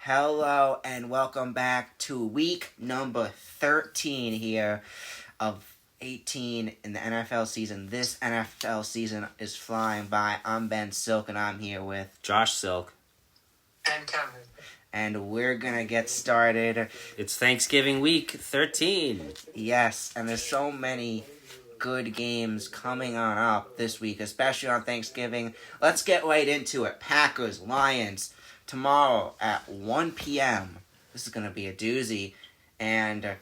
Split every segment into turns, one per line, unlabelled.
Hello and welcome back to week number 13 here of 18 in the NFL season. This NFL season is flying by. I'm Ben Silk and I'm here with
Josh Silk.
And Kevin.
And we're going to get started.
It's Thanksgiving week 13.
Yes, and there's so many good games coming on up this week, especially on Thanksgiving. Let's get right into it. Packers, Lions, tomorrow at 1 p.m. This is going to be a doozy. And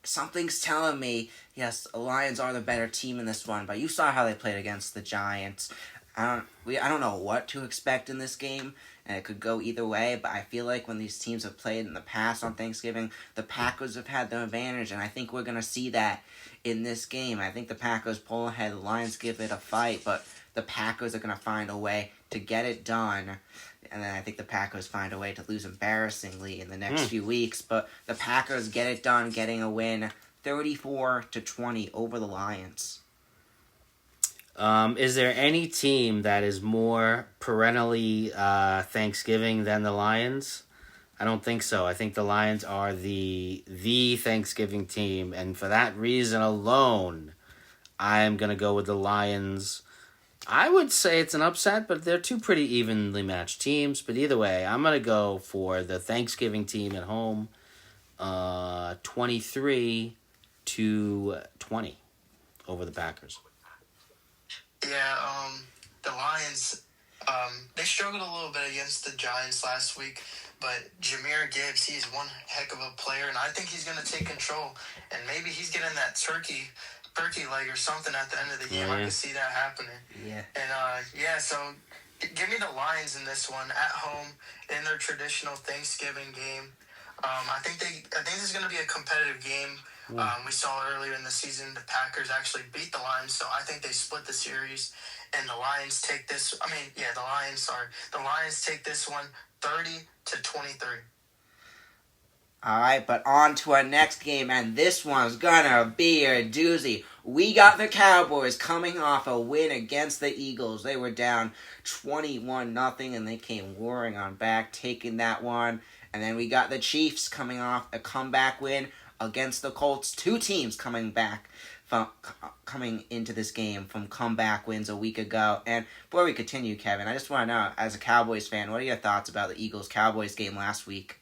something's telling me, yes, the Lions are the better team in this one, but you saw how they played against the Giants. I don't know what to expect in this game, and it could go either way, but I feel like when these teams have played in the past on Thanksgiving, the Packers have had the advantage, and I think we're going to see that in this game. I think the Packers pull ahead, the Lions give it a fight, but the Packers are going to find a way to get it done, and then I think the Packers find a way to lose embarrassingly in the next few weeks, but the Packers get it done, getting a win 34-20 over the Lions.
Is there any team that is more perennially Thanksgiving than the Lions? I don't think so. I think the Lions are the Thanksgiving team, and for that reason alone, I'm going to go with the Lions. I would say it's an upset, but they're two pretty evenly matched teams. But either way, I'm going to go for the Thanksgiving team at home, 23-20 over the Packers.
Yeah, the Lions, they struggled a little bit against the Giants last week, but Jahmyr Gibbs, he's one heck of a player, and I think he's going to take control, and maybe he's getting that turkey leg or something at the end of the game. I can see that happening.
Yeah.
And, so give me the Lions in this one at home in their traditional Thanksgiving game. I think this is going to be a competitive game. We saw earlier in the season the Packers actually beat the Lions, so I think they split the series, and the Lions take this. The Lions take this one 30-23.
All right, but on to our next game, and this one's gonna be a doozy. We got the Cowboys coming off a win against the Eagles. They were down 21-0, and they came roaring on back, taking that one. And then we got the Chiefs coming off a comeback win against the Colts. Two teams coming into this game from comeback wins a week ago. And before we continue, Kevin, I just want to know, as a Cowboys fan, what are your thoughts about the Eagles-Cowboys game last week?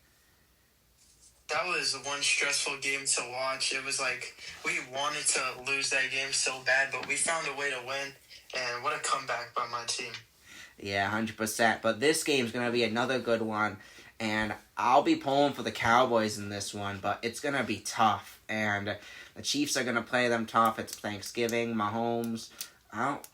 That was one stressful game to watch. It was like we wanted to lose that game so bad, but we found a way to win. And what a comeback by my team.
Yeah, 100%. But this game's going to be another good one. And I'll be pulling for the Cowboys in this one, but it's going to be tough. And the Chiefs are going to play them tough. It's Thanksgiving. Mahomes, I don't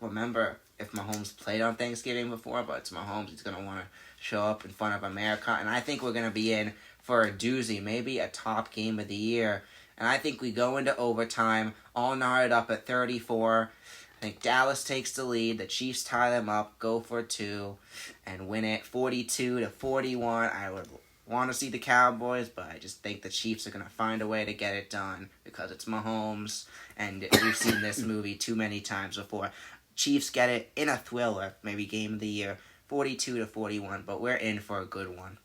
remember if Mahomes played on Thanksgiving before, but it's Mahomes. He's going to want to show up in front of America. And I think we're going to be in for a doozy, maybe a top game of the year. And I think we go into overtime, all knotted up at 34. I think Dallas takes the lead. The Chiefs tie them up, go for two, and win it 42-41. I would want to see the Cowboys, but I just think the Chiefs are going to find a way to get it done because it's Mahomes, and we've seen this movie too many times before. Chiefs get it in a thriller, maybe game of the year, 42-41, but we're in for a good one.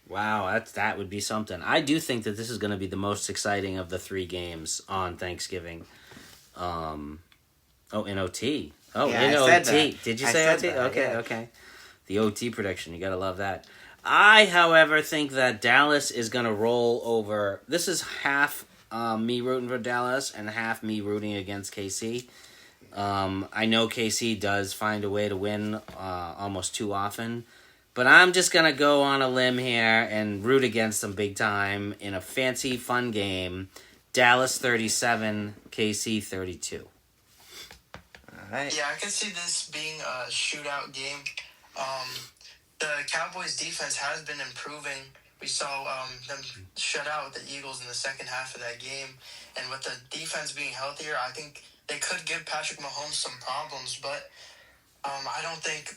Wow, that would be something. I do think that this is going to be the most exciting of the three games on Thanksgiving. In OT. In OT. Did you say OT? Okay. The OT prediction. You got to love that. I, however, think that Dallas is going to roll over. This is half me rooting for Dallas and half me rooting against KC. I know KC does find a way to win almost too often. But I'm just going to go on a limb here and root against them big time in a fancy, fun game. Dallas 37, KC 32.
Right.
Yeah, I can see this being a shootout game. The Cowboys' defense has been improving. We saw them shut out the Eagles in the second half of that game. And with the defense being healthier, I think they could give Patrick Mahomes some problems. But I don't think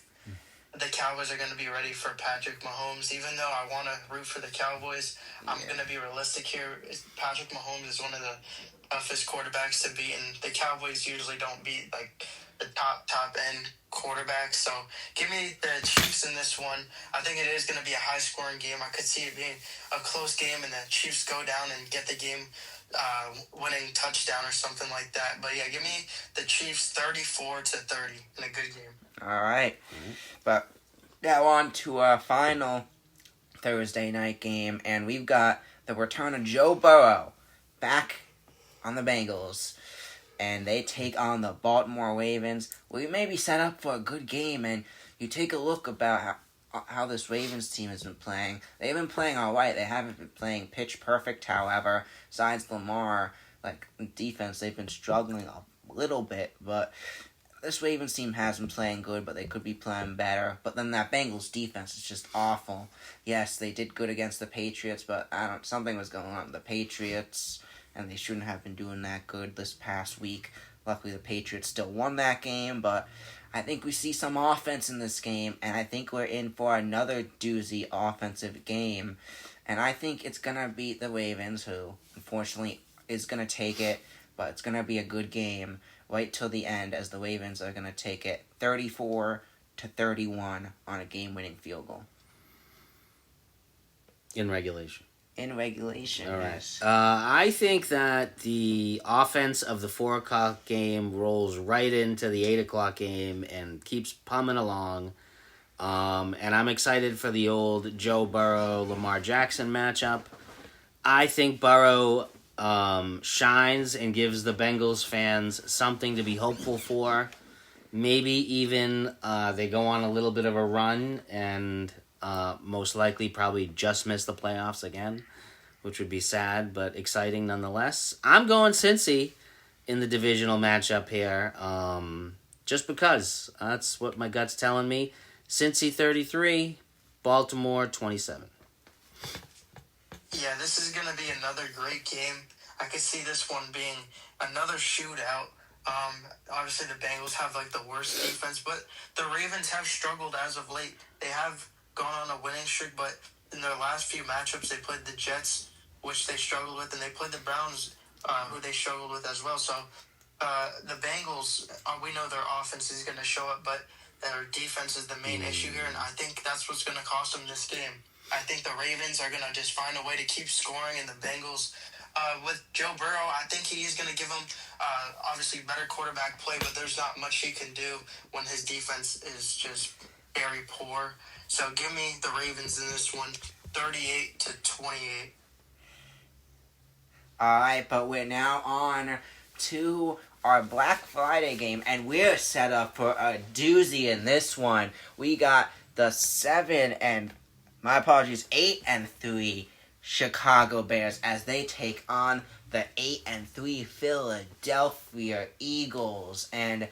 the Cowboys are going to be ready for Patrick Mahomes. Even though I want to root for the Cowboys, I'm going to be realistic here. Patrick Mahomes is one of the toughest quarterbacks to beat, and the Cowboys usually don't beat the top end quarterback. So give me the Chiefs in this one. I think it is going to be a high-scoring game. I could see it being a close game, and the Chiefs go down and get the game winning touchdown or something like that. But yeah, give me the Chiefs 34-30 in a good game.
All right. But now on to our final Thursday night game, and we've got the return of Joe Burrow back on the Bengals, and they take on the Baltimore Ravens. We may be set up for a good game, and you take a look about how this Ravens team has been playing. They've been playing all right. They haven't been playing pitch perfect, however. Besides Lamar, defense, they've been struggling a little bit, but this Ravens team has been playing good, but they could be playing better. But then that Bengals defense is just awful. Yes, they did good against the Patriots, but something was going on with the Patriots, and they shouldn't have been doing that good this past week. Luckily, the Patriots still won that game, but I think we see some offense in this game, and I think we're in for another doozy offensive game. And I think it's going to beat the Ravens, who, unfortunately, is going to take it, but it's going to be a good game right till the end, as the Ravens are going to take it 34-31 on a game-winning field goal.
In regulation.
In regulation,
all right.
Yes.
I think that the offense of the 4 o'clock game rolls right into the 8 o'clock game and keeps pumming along. And I'm excited for the old Joe Burrow-Lamar Jackson matchup. I think Burrow shines and gives the Bengals fans something to be hopeful for. Maybe even they go on a little bit of a run and most likely probably just miss the playoffs again, which would be sad but exciting nonetheless. I'm going Cincy in the divisional matchup here, just because that's what my gut's telling me. Cincy 33, Baltimore 27.
Yeah, this is going to be another great game. I could see this one being another shootout. Obviously, the Bengals have the worst defense, but the Ravens have struggled as of late. They have gone on a winning streak, but in their last few matchups, they played the Jets, which they struggled with, and they played the Browns, who they struggled with as well. So the Bengals, we know their offense is going to show up, but their defense is the main issue here, and I think that's what's going to cost them this game. I think the Ravens are going to just find a way to keep scoring, and the Bengals, with Joe Burrow, I think he's going to give them obviously better quarterback play, but there's not much he can do when his defense is just very poor. So give me the Ravens in this one, 38-28.
All right, but we're now on to our Black Friday game, and we're set up for a doozy in this one. We got the 8-3 Chicago Bears as they take on the 8-3 Philadelphia Eagles. And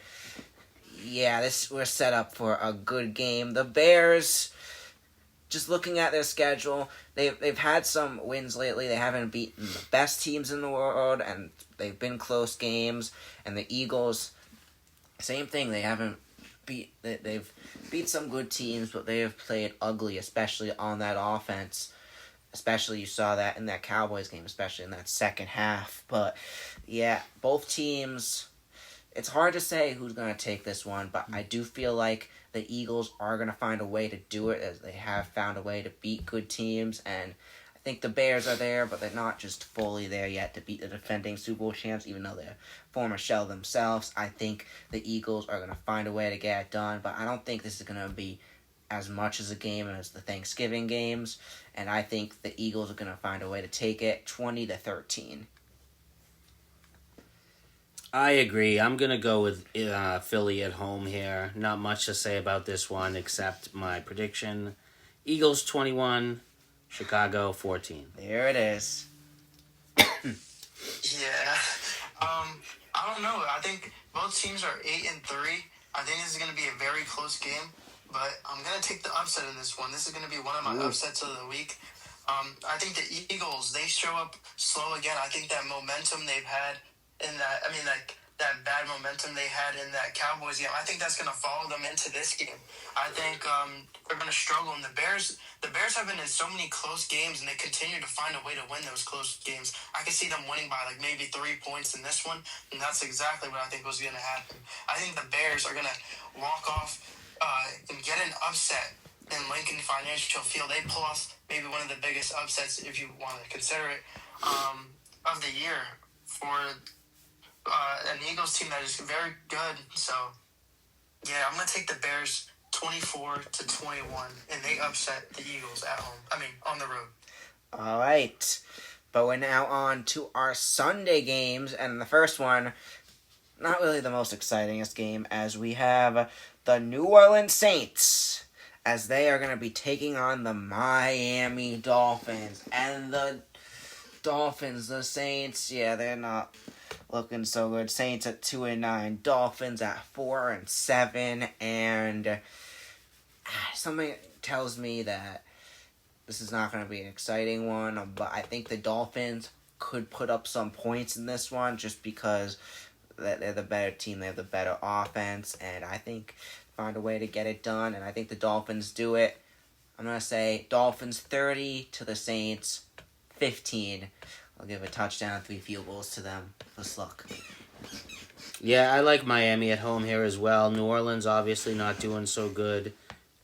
yeah, we're set up for a good game. The Bears, just looking at their schedule, they've had some wins lately. They haven't beaten the best teams in the world, and they've been close games. And the Eagles, same thing. They've beat some good teams, but they have played ugly, especially on that offense. Especially you saw that in that Cowboys game, especially in that second half. But yeah, both teams, it's hard to say who's going to take this one, but I do feel like the Eagles are going to find a way to do it, as they have found a way to beat good teams. And I think the Bears are there, but they're not just fully there yet to beat the defending Super Bowl champs, even though they're former shell themselves. I think the Eagles are going to find a way to get it done, but I don't think this is going to be as much as a game as the Thanksgiving games, and I think the Eagles are going to find a way to take it 20-13.
I agree. I'm going to go with Philly at home here. Not much to say about this one except my prediction. Eagles 21, Chicago 14.
There it is.
Yeah. I don't know. I think both teams are 8-3. I think this is going to be a very close game, but I'm going to take the upset in this one. This is going to be one of my upsets of the week. I think the Eagles, they show up slow again. I think that momentum they've had in that, that bad momentum they had in that Cowboys game. I think that's going to follow them into this game. I think they're going to struggle. And the Bears have been in so many close games, and they continue to find a way to win those close games. I can see them winning by like maybe 3 points in this one, and that's exactly what I think was going to happen. I think the Bears are going to walk off and get an upset in Lincoln Financial Field. They pull off maybe one of the biggest upsets, if you want to consider it, of the year for an Eagles team that is very good. So, yeah, I'm going to take the Bears 24-21, and they upset the Eagles at home. I mean, on the road.
All right. But we're now on to our Sunday games, and the first one, not really the most excitingest game, as we have the New Orleans Saints, as they are going to be taking on the Miami Dolphins. And the Dolphins, the Saints, yeah, they're not looking so good. Saints at 2-9, Dolphins at 4-7, and something tells me that this is not going to be an exciting one, but I think the Dolphins could put up some points in this one just because they're the better team, they have the better offense, and I think find a way to get it done, and I think the Dolphins do it. I'm going to say Dolphins 30 to the Saints 15. I'll give a touchdown, 3 field goals to them. Let's look.
Yeah, I like Miami at home here as well. New Orleans obviously not doing so good,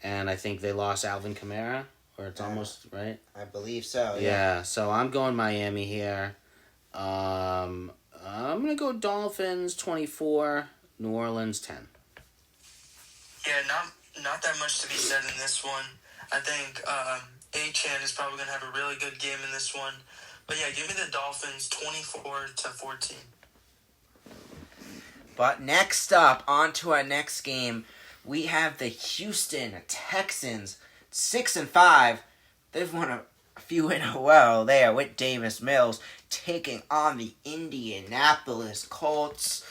and I think they lost Alvin Kamara, or it's almost, right?
I believe so,
yeah. So I'm going Miami here. I'm going to go Dolphins 24, New Orleans 10.
Yeah, not that much to be said in this one. I think A-Chan is probably going to have a really good game in this one. But yeah, give me the Dolphins 24-14.
But next up, on to our next game, we have the Houston Texans, 6-5. They've won a few in a row there with Davis Mills, taking on the Indianapolis Colts,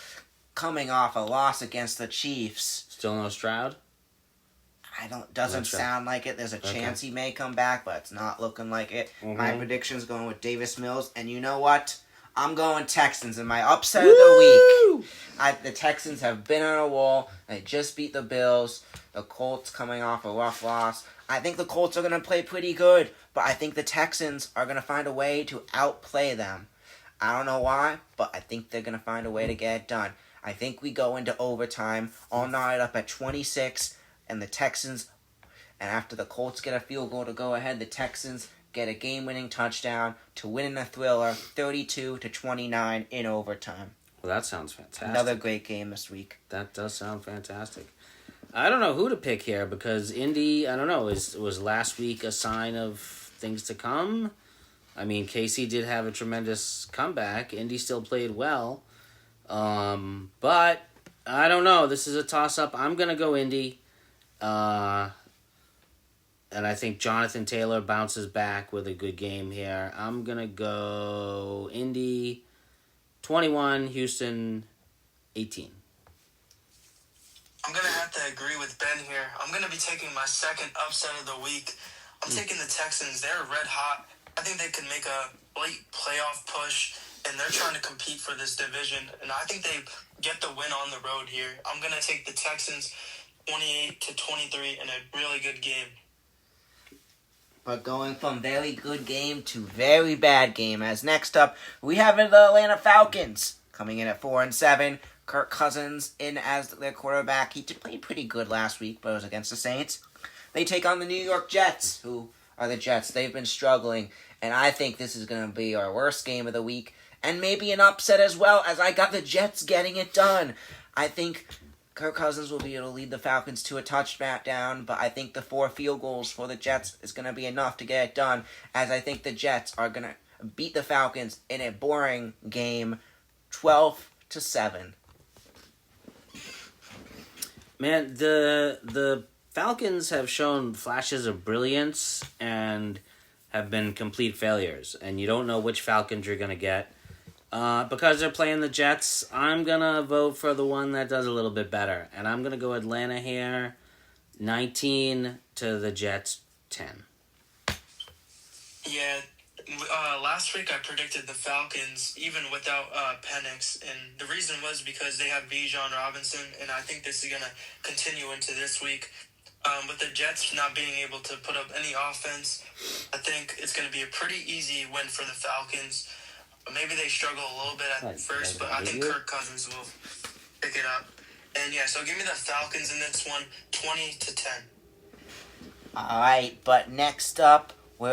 coming off a loss against the Chiefs.
Still no Stroud?
Doesn't sound like it. There's a chance he may come back, but it's not looking like it. Mm-hmm. My prediction's going with Davis Mills, and you know what? I'm going Texans in my upset of the week. The Texans have been on a wall. They just beat the Bills. The Colts coming off a rough loss. I think the Colts are going to play pretty good, but I think the Texans are going to find a way to outplay them. I don't know why, but I think they're going to find a way to get it done. I think we go into overtime, all knotted up at 26, and the Texans, and after the Colts get a field goal to go ahead, the Texans get a game-winning touchdown to win in a thriller, 32-29 in overtime.
Well, that sounds fantastic.
Another great game this week.
That does sound fantastic. I don't know who to pick here because Indy, I don't know, was last week a sign of things to come? I mean, KC did have a tremendous comeback. Indy still played well. But I don't know. This is a toss-up. I'm going to go Indy. And I think Jonathan Taylor bounces back with a good game here. I'm going to go Indy 21, Houston 18.
I'm going to have to agree with Ben here. I'm going to be taking my second upset of the week. I'm taking the Texans. They're red hot. I think they can make a late playoff push, and they're trying to compete for this division. And I think they get the win on the road here. I'm going to take the Texans 28-23 in a really good game.
But going from very good game to very bad game, as next up, we have the Atlanta Falcons coming in at 4-7. Kirk Cousins in as their quarterback. He did play pretty good last week, but it was against the Saints. They take on the New York Jets, who are the Jets. They've been struggling, and I think this is going to be our worst game of the week, and maybe an upset as well, as I got the Jets getting it done. I think Kirk Cousins will be able to lead the Falcons to a touchdown, but I think the 4 field goals for the Jets is going to be enough to get it done, as I think the Jets are going to beat the Falcons in a boring game, 12-7.
Man, the Falcons have shown flashes of brilliance and have been complete failures, and you don't know which Falcons you're going to get. Because they're playing the Jets, I'm going to vote for the one that does a little bit better, and I'm going to go Atlanta here, 19 to the Jets, 10.
Yeah, Last week I predicted the Falcons even without Penix, and the reason was because they have Bijan Robinson, and I think this is going to continue into this week. With the Jets not being able to put up any offense, I think it's going to be a pretty easy win for the Falcons. Maybe they struggle a little bit at first, but I think Kirk Cousins will pick it up. And yeah, so give me the Falcons in this one, 20-10.
All right, but next up, we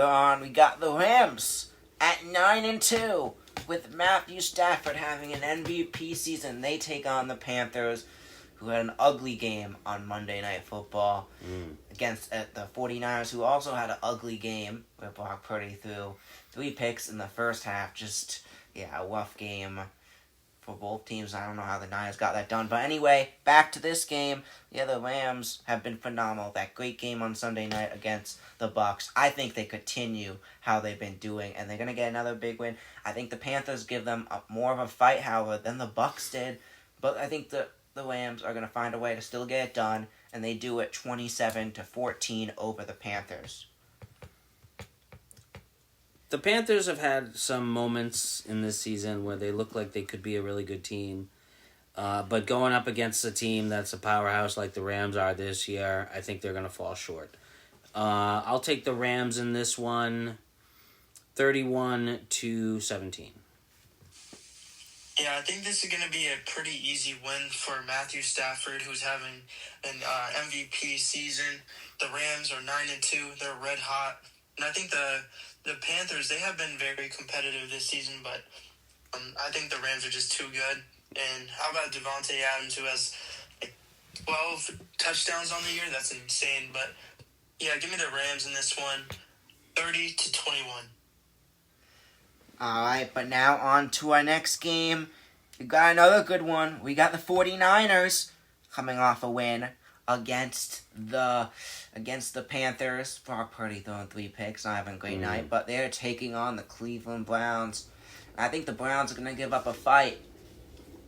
got the Rams at 9-2 with Matthew Stafford having an MVP season. They take on the Panthers, who had an ugly game on Monday Night Football against the 49ers, who also had an ugly game where Brock Purdy threw 3 picks in the first half. Just, a rough game for both teams. I don't know how the Niners got that done. But anyway, back to this game. The Rams have been phenomenal. That great game on Sunday night against the Bucs. I think they continue how they've been doing, and they're going to get another big win. I think the Panthers give them more of a fight, however, than the Bucs did. But I think the Rams are going to find a way to still get it done, and they do it 27-14 over the Panthers.
The Panthers have had some moments in this season where they look like they could be a really good team. But going up against a team that's a powerhouse like the Rams are this year, I think they're going to fall short. I'll take the Rams in this one, 31-17.
Yeah, I think this is going to be a pretty easy win for Matthew Stafford, who's having an MVP season. The Rams are 9-2. They're red hot. And I think the Panthers, they have been very competitive this season, but I think the Rams are just too good. And how about Devontae Adams, who has 12 touchdowns on the year? That's insane. But, yeah, give me the Rams in this one, 30-21.
All right, but now on to our next game. We got another good one. We got the 49ers coming off a win against the Panthers. Brock Purdy throwing 3 picks, not having a great night, but they're taking on the Cleveland Browns. I think the Browns are going to give up a fight.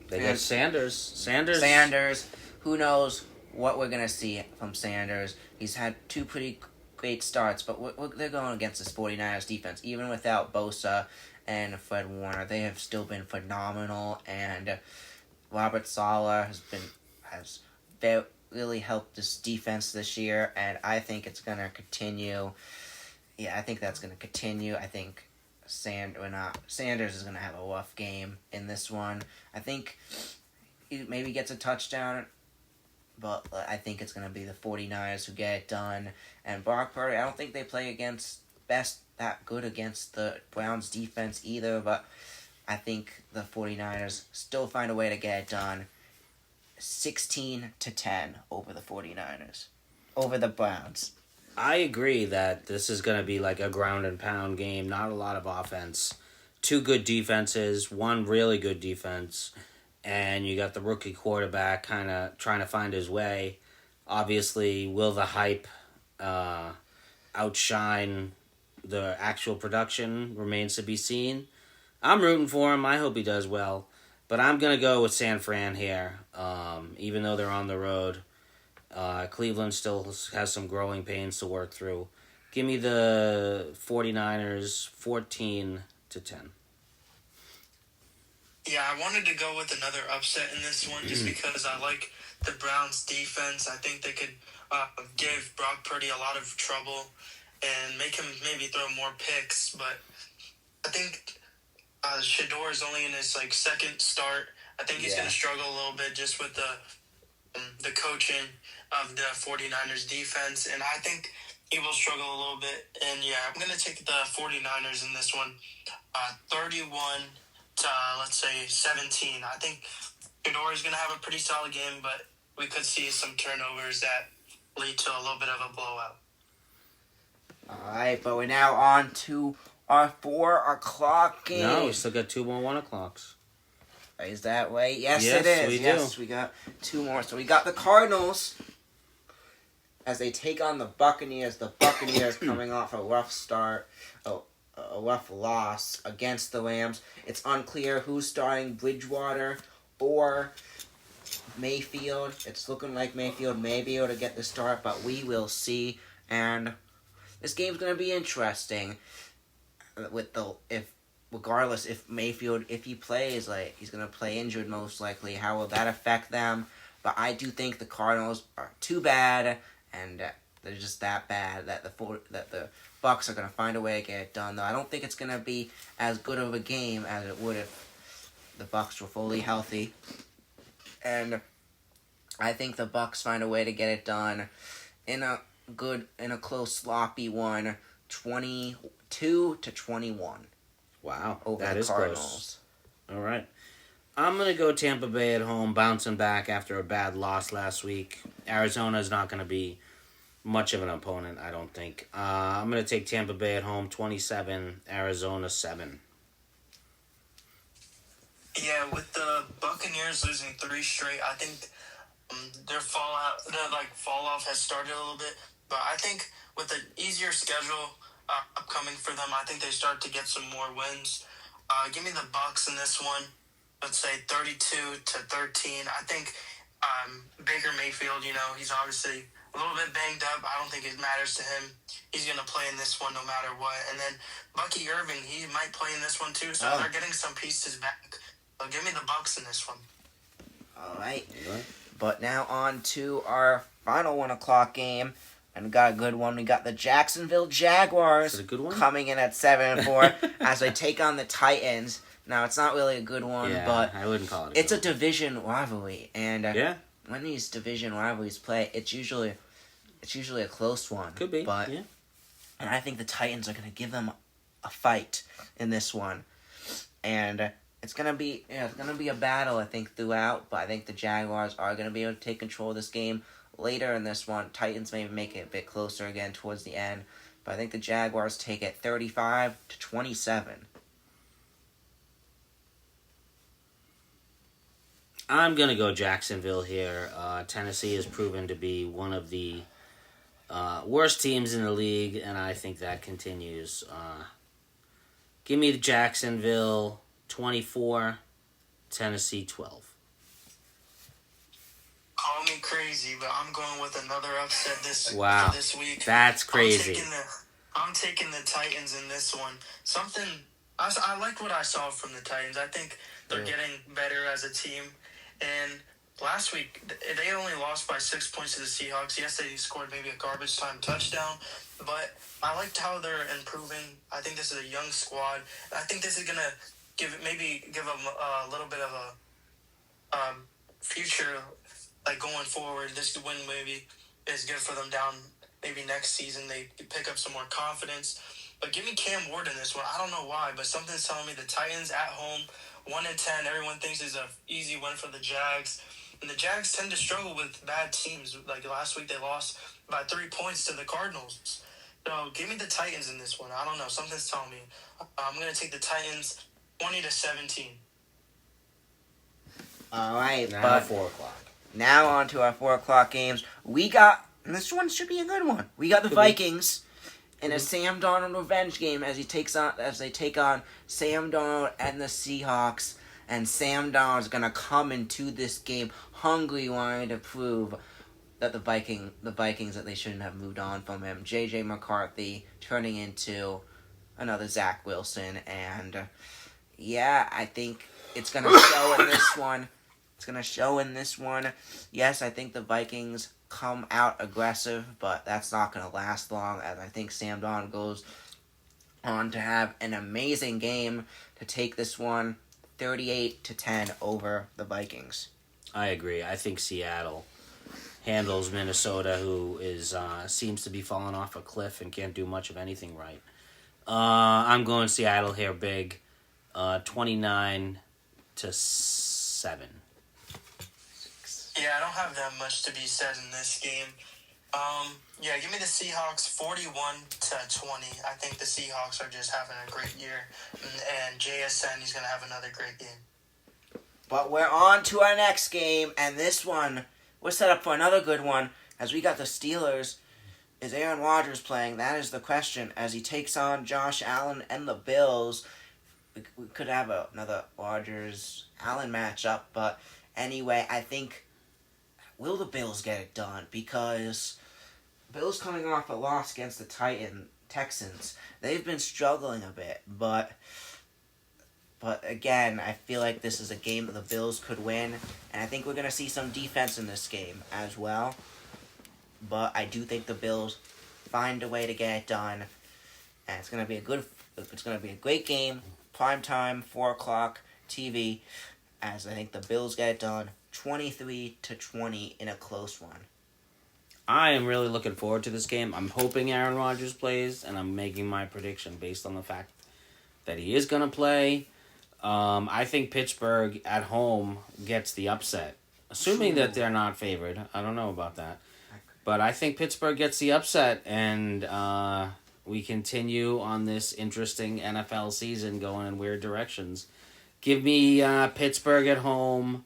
They got Sanders.
Sanders. Who knows what we're going to see from Sanders. He's had 2 pretty great starts, but they're going against this 49ers defense. Even without Bosa and Fred Warner, they have still been phenomenal, and Robert Saleh has really helped this defense this year, and I think it's going to continue. Yeah, I think that's going to continue. I think Sanders is going to have a rough game in this one. I think he maybe gets a touchdown, but I think it's going to be the 49ers who get it done. And Brock Purdy, I don't think they play that good against the Browns defense either, but I think the 49ers still find a way to get it done. 16-10 over the 49ers. Over the Browns.
I agree that this is going to be like a ground and pound game. Not a lot of offense. 2 good defenses. 1 really good defense. And you got the rookie quarterback kind of trying to find his way. Obviously, will the hype outshine the actual production? Remains to be seen. I'm rooting for him. I hope he does well. But I'm going to go with San Fran here, even though they're on the road. Cleveland still has some growing pains to work through. Give me the 49ers 14-10.
Yeah, I wanted to go with another upset in this one just because I like the Browns' defense. I think they could give Brock Purdy a lot of trouble and make him maybe throw more picks. But I think Shador is only in his second start. I think he's going to struggle a little bit just with the coaching of the 49ers defense, and I think he will struggle a little bit. And yeah, I'm going to take the 49ers in this one, 31-17. I think Shador is going to have a pretty solid game, but we could see some turnovers that lead to a little bit of a blowout.
All right, but we're now on to our 4 o'clock game.
No, we still got 2 more 1 o'clocks.
Is that right? Yes, it is.
We
got 2 more. So we got the Cardinals as they take on the Buccaneers. The Buccaneers coming off a rough start, a rough loss against the Rams. It's unclear who's starting, Bridgewater or Mayfield. It's looking like Mayfield may be able to get the start, but we will see. And this game's going to be interesting. regardless if Mayfield, if he plays, like, he's going to play injured most likely, how will that affect them? But I do think the Cardinals are too bad, and they're just that bad that the Bucs are going to find a way to get it done. Though I don't think it's going to be as good of a game as it would if the Bucs were fully healthy. And I think the Bucs find a way to get it done in a close, sloppy one, 22-21.
Wow,
over
that
the
is
Cardinals.
Close. All right. I'm going to go Tampa Bay at home, bouncing back after a bad loss last week. Arizona is not going to be much of an opponent, I don't think. I'm going to take Tampa Bay at home, 27, Arizona 7.
Yeah, with the Buccaneers losing 3 straight, I think their fall off has started a little bit. But I think with an easier schedule upcoming for them, I think they start to get some more wins. Give me the Bucs in this one. Let's say 32-13. I think Baker Mayfield, he's obviously a little bit banged up. I don't think it matters to him. He's going to play in this one no matter what. And then Bucky Irving, he might play in this one too. So they're getting some pieces back. So give me the Bucs in this one.
All right. But now on to our final 1 o'clock game. And we got a good one. We got the Jacksonville Jaguars coming in at 7-4 as they take on the Titans. Now, it's not really a good one, but
I wouldn't call it
it's a division rivalry. And when these division rivalries play, it's usually a close one.
Could be,
but, and I think the Titans are going to give them a fight in this one. And it's gonna be a battle, I think, throughout. But I think the Jaguars are gonna be able to take control of this game later in this one. Titans may make it a bit closer again towards the end, but I think the Jaguars take it 35-27.
I'm gonna go Jacksonville here. Tennessee has proven to be one of the worst teams in the league, and I think that continues. Give me the Jacksonville 24, Tennessee 12.
Call me crazy, but I'm going with another upset this week.
That's crazy.
I'm taking the Titans in this one. I like what I saw from the Titans. I think they're getting better as a team. And last week, they only lost by 6 points to the Seahawks. Yes, they scored maybe a garbage time touchdown, but I liked how they're improving. I think this is a young squad. I think this is going to give them a little bit of a future, like going forward. This win maybe is good for them down maybe next season. They pick up some more confidence. But give me Cam Ward in this one. I don't know why, but something's telling me the Titans at home, 1-10. Everyone thinks is an easy win for the Jags. And the Jags tend to struggle with bad teams. Like last week, they lost by 3 points to the Cardinals. So give me the Titans in this one. I don't know. Something's telling me. I'm going to take the Titans 20-17.
All right,
now 4 o'clock.
Now on to our 4 o'clock games. This one should be a good one. We got the Vikings in a Sam Darnold revenge game as they take on Sam Darnold and the Seahawks. And Sam Darnold's gonna come into this game hungry, wanting to prove that the Vikings that they shouldn't have moved on from him. J.J. McCarthy turning into another Zach Wilson, and I think it's gonna show in this one. Yes, I think the Vikings come out aggressive, but that's not gonna last long, as I think Sam Darnold goes on to have an amazing game to take this one 38-10 over the Vikings.
I agree. I think Seattle handles Minnesota, who is seems to be falling off a cliff and can't do much of anything right. I'm going Seattle here big, 29-7.
Yeah, I don't have that much to be said in this game. Give me the Seahawks 41-20. I think the Seahawks are just having a great year. And JSN, he's going to have another great game.
But we're on to our next game, and this one, we're set up for another good one, as we got the Steelers. Is Aaron Rodgers playing? That is the question, as he takes on Josh Allen and the Bills. We could have another Rodgers-Allen matchup, but anyway, I think, will the Bills get it done? Because Bills coming off a loss against the Texans. They've been struggling a bit, but again, I feel like this is a game that the Bills could win, and I think we're going to see some defense in this game as well. But I do think the Bills find a way to get it done, and it's going to be a great game, primetime, 4:00 TV, as I think the Bills get it done 23-20 in a close one.
I am really looking forward to this game. I'm hoping Aaron Rodgers plays, and I'm making my prediction based on the fact that he is going to play. I think Pittsburgh at home gets the upset, assuming that they're not favored. I don't know about that. But I think Pittsburgh gets the upset, and we continue on this interesting NFL season going in weird directions. Give me Pittsburgh at home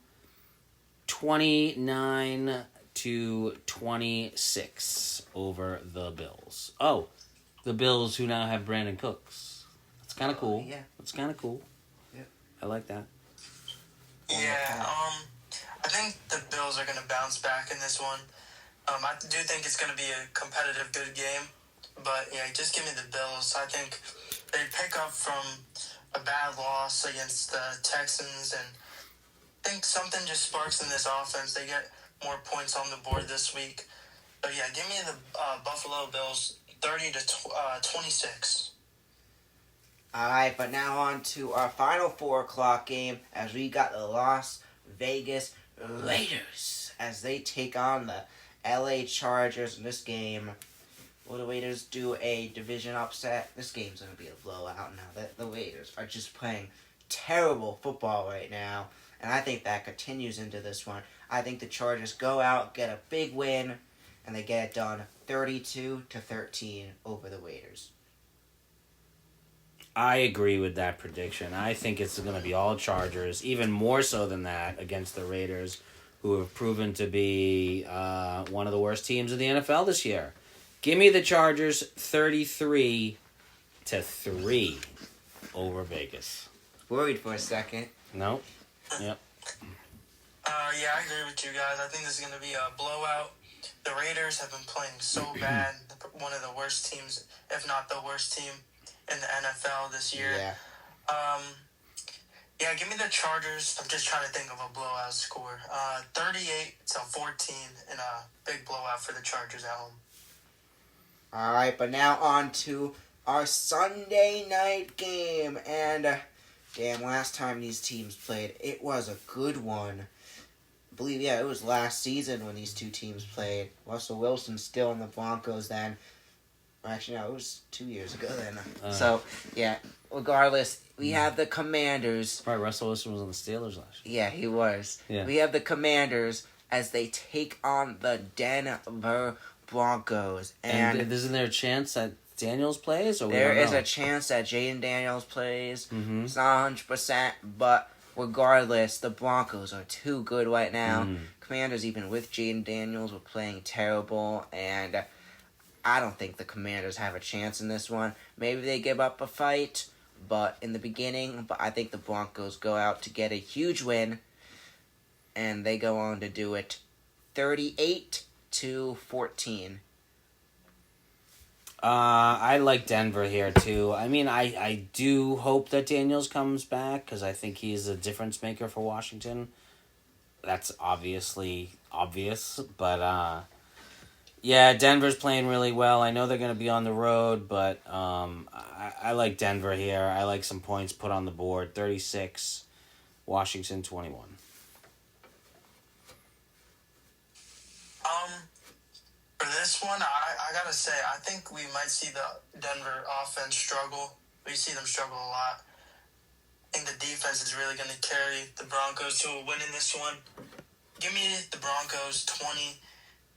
29-26 over the Bills. Oh, the Bills who now have Brandon Cooks. That's kind of cool.
Yeah.
That's kind of cool.
Yep.
I like that.
Yeah, I think the Bills are going to bounce back in this one. I do think it's going to be a competitive, good game. But, yeah, just give me the Bills. I think they pick up from a bad loss against the Texans, and I think something just sparks in this offense. They get more points on the board this week. But, yeah, give me the Buffalo Bills 30-26.
All right, but now on to our final 4:00 game, as we got the Las Vegas Raiders as they take on the LA Chargers in this game. Will the Raiders do a division upset? This game's going to be a blowout now. The Raiders are just playing terrible football right now, and I think that continues into this one. I think the Chargers go out, get a big win, and they get it done 32-13 over the Raiders.
I agree with that prediction. I think it's going to be all Chargers, even more so than that against the Raiders, who have proven to be one of the worst teams in the NFL this year. Give me the Chargers 33-3 over Vegas.
Worried for a second.
No? Yep.
Yeah, I agree with you guys. I think this is going to be a blowout. The Raiders have been playing so bad. One of the worst teams, if not the worst team in the NFL this year.
Yeah.
Yeah, give me the Chargers. I'm just trying to think of a blowout score. 38-14 in a big blowout for the Chargers at home.
All right, but now on to our Sunday night game. And, last time these teams played, it was a good one. I believe, it was last season when these two teams played. Russell Wilson still in the Broncos then. Actually, no, it was 2 years ago then. Regardless, we have the Commanders.
Right, Russell Wilson was on the Steelers last year.
Yeah, he was.
Yeah.
We have the Commanders as they take on the Denver Broncos. And
isn't there a chance that Daniels plays? Or
there is a chance that Jaden Daniels plays.
Mm-hmm.
It's not 100%, but regardless, the Broncos are too good right now. Commanders, even with Jaden Daniels, were playing terrible, and I don't think the Commanders have a chance in this one. Maybe they give up a fight, but in the beginning, I think the Broncos go out to get a huge win, and they go on to do it 38-14.
I like Denver here, too. I mean, I do hope that Daniels comes back, because I think he's a difference maker for Washington. That's obviously obvious, but Denver's playing really well. I know they're going to be on the road, but I like Denver here. I like some points put on the board. 36, Washington 21.
For this one, I gotta say, I think we might see the Denver offense struggle. We see them struggle a lot. I think the defense is really going to carry the Broncos to a win in this one. Give me the Broncos 29.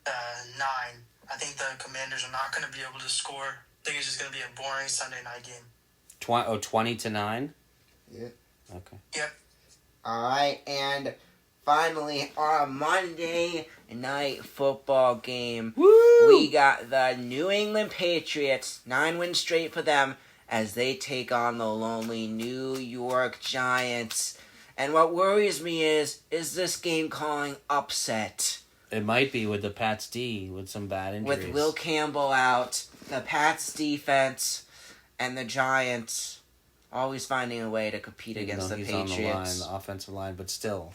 I think the Commanders are not going to be able to score. I think it's just going to be a boring Sunday night game.
20-9?
Yeah.
Okay.
Yep.
All right, and finally, our Monday night football game.
Woo!
We got the New England Patriots, 9 wins straight for them, as they take on the lonely New York Giants. And what worries me is this game calling upset?
It might be with the Pats D with some bad injuries.
With Will Campbell out, the Pats defense, and the Giants always finding a way to compete against the Patriots.
He's on the line, the offensive line, but still,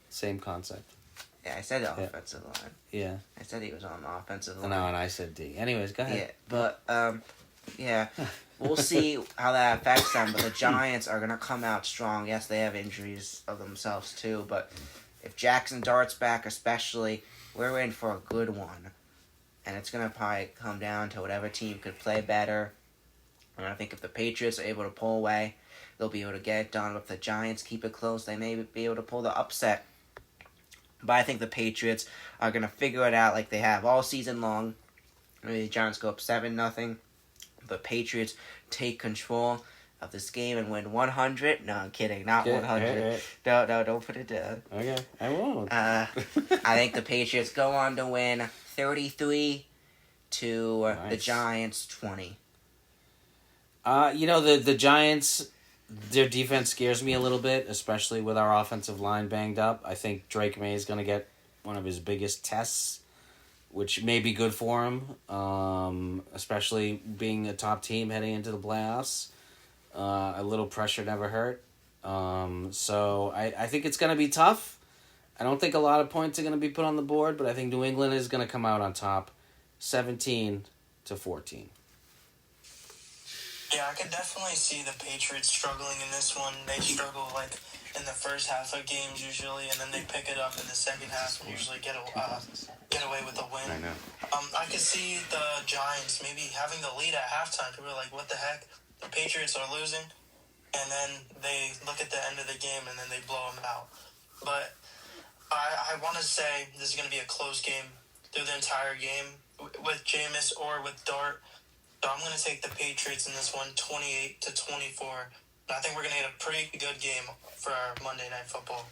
same concept.
Yeah, I said the offensive line.
Yeah.
I said he was on the offensive line.
No, and I said D. Anyways, go ahead.
Yeah, but, yeah, we'll see how that affects them, but the Giants are going to come out strong. Yes, they have injuries of themselves, too, but if Jackson Dart's back especially, we're in for a good one. And it's going to probably come down to whatever team could play better. And I think if the Patriots are able to pull away, they'll be able to get it done. If the Giants keep it close, they may be able to pull the upset. But I think the Patriots are going to figure it out like they have all season long. Maybe the Giants go up 7-0. The Patriots take control of this game and win 100. No, I'm kidding. Not 100. No, don't put it down.
Okay, I won't.
I think the Patriots go on to win 33 to
Nice.
the Giants 20.
The Giants, their defense scares me a little bit, especially with our offensive line banged up. I think Drake May is going to get one of his biggest tests, which may be good for him, especially being a top team heading into the playoffs. A little pressure never hurt. So I think it's going to be tough. I don't think a lot of points are going to be put on the board, but I think New England is going to come out on top, 17-14.
Yeah, I could definitely see the Patriots struggling in this one. They struggle in the first half of games usually, and then they pick it up in the second half and usually get away with a win.
I know.
I could see the Giants maybe having the lead at halftime. People are like, "What the heck? The Patriots are losing," and then they look at the end of the game and then they blow them out. But I want to say this is going to be a close game through the entire game with Jameis or with Dart. So I'm going to take the Patriots in this one, 28-24. And I think we're going to get a pretty good game for our Monday Night Football.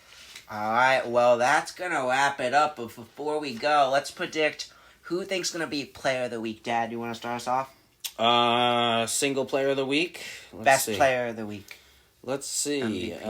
All right, well, that's going to wrap it up. But before we go, let's predict who thinks going to be Player of the Week. Dad, you want to start us off?
Single Player of the Week.
Best Player of the Week.
Let's see.
MVP.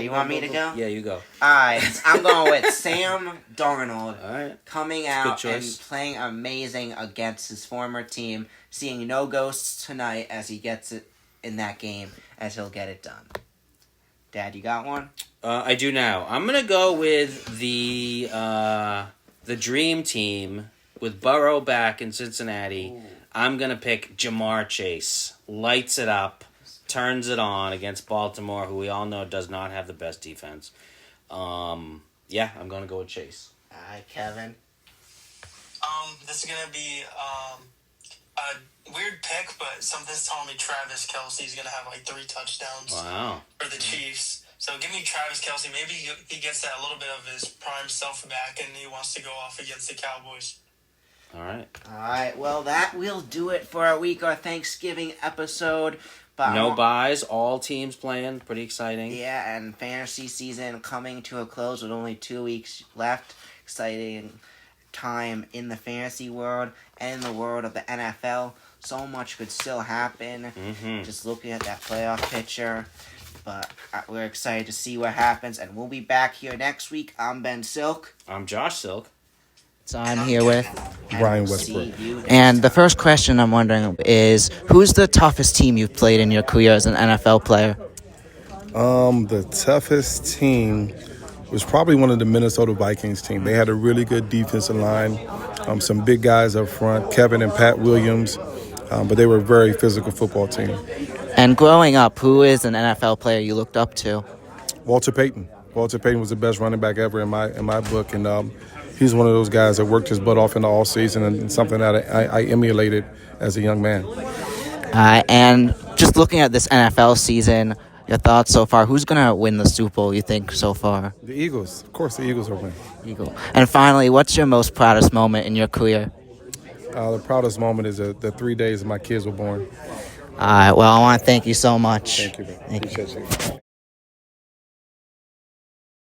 You want me to go?
Yeah, you go.
Alright, I'm going with Sam Darnold.
Alright.
Coming out and playing amazing against his former team. Seeing no ghosts tonight as he gets it in that game, as he'll get it done. Dad, you got one?
I do now. I'm going to go with the Dream Team. With Burrow back in Cincinnati, ooh, I'm going to pick Jamar Chase. Lights it up, turns it on against Baltimore, who we all know does not have the best defense. I'm going to go with Chase.
All right, Kevin.
This is going to be a weird pick, but something's telling me Travis Kelce's going to have 3 touchdowns.
Wow.
For the Chiefs. So give me Travis Kelce. Maybe he gets that little bit of his prime self back and he wants to go off against the Cowboys.
All
right. Well, that will do it for our Thanksgiving episode. But
no buys, all teams playing. Pretty exciting.
Yeah, and fantasy season coming to a close with only 2 weeks left. Exciting time in the fantasy world and in the world of the NFL. So much could still happen.
Mm-hmm. Just
looking at that playoff picture. But we're excited to see what happens. And we'll be back here next week. I'm Ben Silk.
I'm Josh Silk.
So I'm here with
Brian Westbrook.
And the first question I'm wondering is, who's the toughest team you've played in your career as an NFL player?
The toughest team was probably one of the Minnesota Vikings team. They had a really good defensive line, some big guys up front, Kevin and Pat Williams, but they were a very physical football team.
And growing up, who is an NFL player you looked up to?
Walter Payton. Walter Payton was the best running back ever in my book, and he's one of those guys that worked his butt off in the all season, and something that I emulated as a young man.
And just looking at this NFL season, your thoughts so far? Who's going to win the Super Bowl, you think, so far?
The Eagles. Of course, the Eagles will win.
Eagle. And finally, what's your most proudest moment in your career?
The proudest moment is the 3 days my kids were born.
All right. Well, I want to thank you so much.
Thank you, man. Appreciate you.